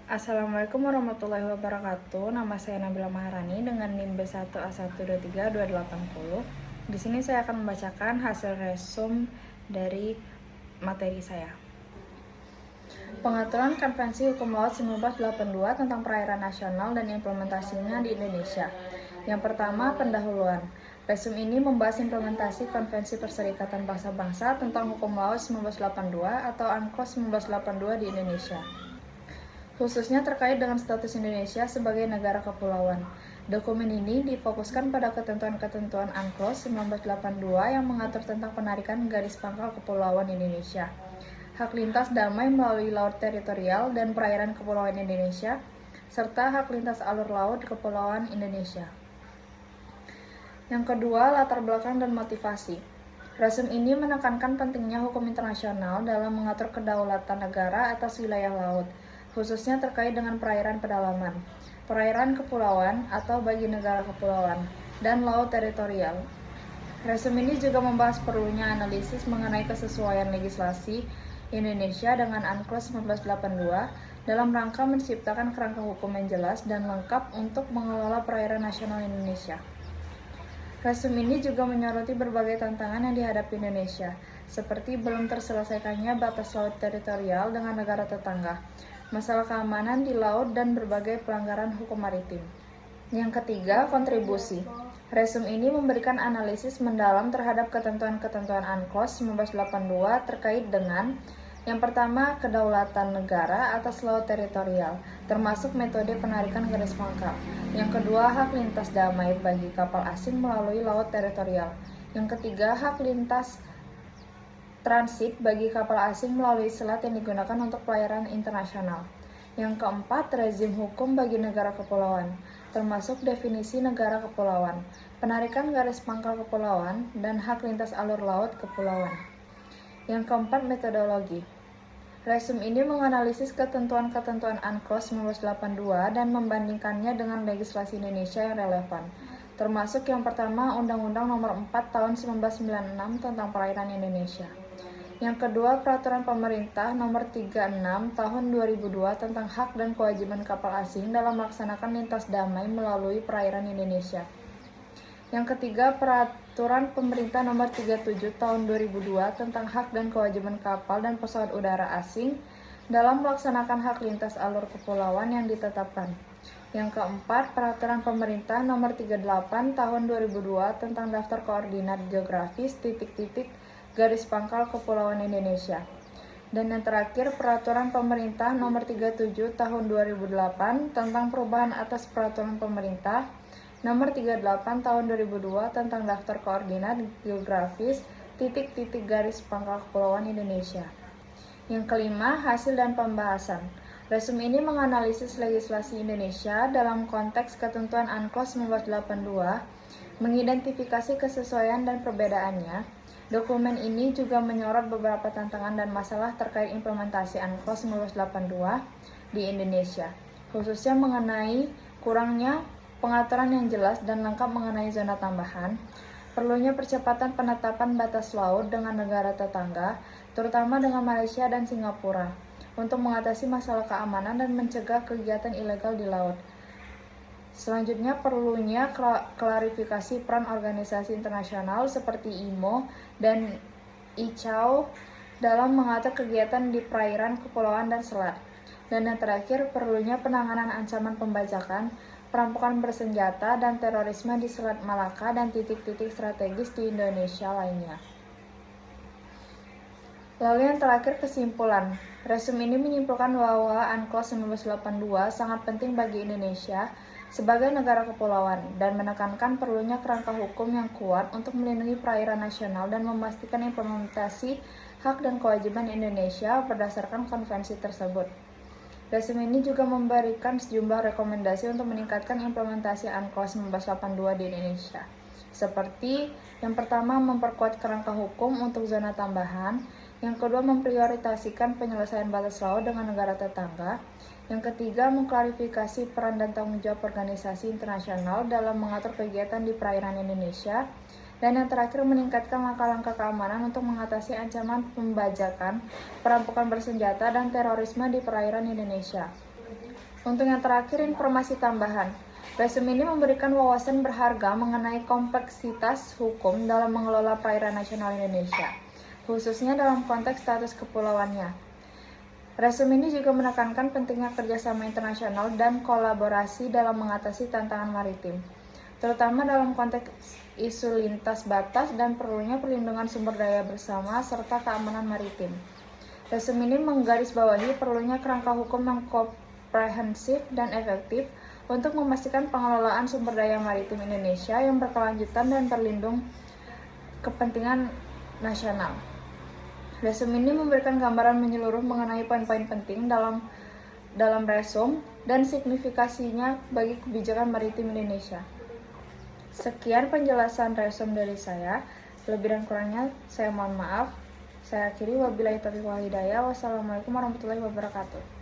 Assalamualaikum warahmatullahi wabarakatuh. Nama saya Nabila Maharani dengan NIM B1A1232880. Di sini saya akan membacakan hasil resum dari materi saya. Pengaturan Konvensi Hukum Laut 1982 tentang perairan nasional dan implementasinya di Indonesia. Yang pertama, pendahuluan. Resum ini membahas implementasi Konvensi Perserikatan Bangsa-Bangsa tentang Hukum Laut 1982 atau UNCLOS 1982 di Indonesia, khususnya terkait dengan status Indonesia sebagai negara kepulauan. Dokumen ini difokuskan pada ketentuan-ketentuan UNCLOS 1982 yang mengatur tentang penarikan garis pangkal kepulauan Indonesia, hak lintas damai melalui laut teritorial dan perairan kepulauan Indonesia, serta hak lintas alur laut kepulauan Indonesia. Yang kedua, latar belakang dan motivasi. Resum ini menekankan pentingnya hukum internasional dalam mengatur kedaulatan negara atas wilayah laut, khususnya terkait dengan perairan pedalaman, perairan kepulauan atau bagi negara kepulauan, dan laut teritorial. Resum ini juga membahas perlunya analisis mengenai kesesuaian legislasi Indonesia dengan UNCLOS 1982 dalam rangka menciptakan kerangka hukum yang jelas dan lengkap untuk mengelola perairan nasional Indonesia. Resum ini juga menyoroti berbagai tantangan yang dihadapi Indonesia, seperti belum terselesaikannya batas laut teritorial dengan negara tetangga, masalah keamanan di laut, dan berbagai pelanggaran hukum maritim. Yang ketiga, kontribusi. Resum ini memberikan analisis mendalam terhadap ketentuan-ketentuan UNCLOS 1982 terkait dengan yang pertama, kedaulatan negara atas laut teritorial, termasuk metode penarikan garis pangkal. Yang kedua, hak lintas damai bagi kapal asing melalui laut teritorial. Yang ketiga, hak lintas transit bagi kapal asing melalui selat yang digunakan untuk pelayaran internasional. Yang keempat, rezim hukum bagi negara kepulauan, termasuk definisi negara kepulauan, penarikan garis pangkal kepulauan, dan hak lintas alur laut kepulauan. Yang keempat, metodologi. Resum ini menganalisis ketentuan-ketentuan UNCLOS 1982 dan membandingkannya dengan legislasi Indonesia yang relevan, termasuk yang pertama Undang-Undang Nomor 4 Tahun 1996 tentang Perairan Indonesia. Yang kedua, Peraturan Pemerintah Nomor 36 Tahun 2002 tentang hak dan kewajiban kapal asing dalam melaksanakan lintas damai melalui perairan Indonesia. Yang ketiga, Peraturan Pemerintah Nomor 37 Tahun 2002 tentang hak dan kewajiban kapal dan pesawat udara asing dalam melaksanakan hak lintas alur kepulauan yang ditetapkan. Yang keempat, Peraturan Pemerintah Nomor 38 Tahun 2002 tentang daftar koordinat geografis titik-titik garis pangkal kepulauan Indonesia. Dan yang terakhir, Peraturan Pemerintah Nomor 37 Tahun 2008 tentang perubahan atas Peraturan Pemerintah Nomor 38 Tahun 2002 tentang daftar koordinat geografis titik-titik garis pangkal kepulauan Indonesia. Yang kelima, hasil dan pembahasan. Resum ini menganalisis legislasi Indonesia dalam konteks ketentuan UNCLOS 1982, mengidentifikasi kesesuaian dan perbedaannya. Dokumen ini juga menyorot beberapa tantangan dan masalah terkait implementasi UNCLOS 1982 di Indonesia, khususnya mengenai kurangnya pengaturan yang jelas dan lengkap mengenai zona tambahan, perlunya percepatan penetapan batas laut dengan negara tetangga, terutama dengan Malaysia dan Singapura, untuk mengatasi masalah keamanan dan mencegah kegiatan ilegal di laut. Selanjutnya, perlunya klarifikasi peran organisasi internasional seperti IMO dan ICAO dalam mengatur kegiatan di perairan kepulauan dan selat. Dan yang terakhir, perlunya penanganan ancaman pembajakan, perampokan bersenjata, dan terorisme di Selat Malaka dan titik-titik strategis di Indonesia lainnya. Lalu yang terakhir, kesimpulan. Resum ini menyimpulkan bahwa UNCLOS 1982 sangat penting bagi Indonesia sebagai negara kepulauan dan menekankan perlunya kerangka hukum yang kuat untuk melindungi perairan nasional dan memastikan implementasi hak dan kewajiban Indonesia berdasarkan konvensi tersebut. Resum ini juga memberikan sejumlah rekomendasi untuk meningkatkan implementasi UNCLOS 1982 di Indonesia, seperti yang pertama, memperkuat kerangka hukum untuk zona tambahan, yang kedua, memprioritaskan penyelesaian batas laut dengan negara tetangga, yang ketiga, mengklarifikasi peran dan tanggung jawab organisasi internasional dalam mengatur kegiatan di perairan Indonesia, dan yang terakhir, meningkatkan langkah-langkah keamanan untuk mengatasi ancaman pembajakan, perampokan bersenjata, dan terorisme di perairan Indonesia. Untuk yang terakhir, informasi tambahan. Resume ini memberikan wawasan berharga mengenai kompleksitas hukum dalam mengelola perairan nasional Indonesia, khususnya dalam konteks status kepulauannya. Resume ini juga menekankan pentingnya kerjasama internasional dan kolaborasi dalam mengatasi tantangan maritim, terutama dalam konteks isu lintas batas dan perlunya perlindungan sumber daya bersama serta keamanan maritim. Resume ini menggarisbawahi perlunya kerangka hukum yang komprehensif dan efektif untuk memastikan pengelolaan sumber daya maritim Indonesia yang berkelanjutan dan berlindung kepentingan nasional. Resume ini memberikan gambaran menyeluruh mengenai poin-poin penting dalam resume dan signifikasinya bagi kebijakan maritim Indonesia. Sekian penjelasan resume dari saya. Lebih dan kurangnya saya mohon maaf. Saya akhiri, wabillahi taufiq wal hidayah. Wassalamualaikum warahmatullahi wabarakatuh.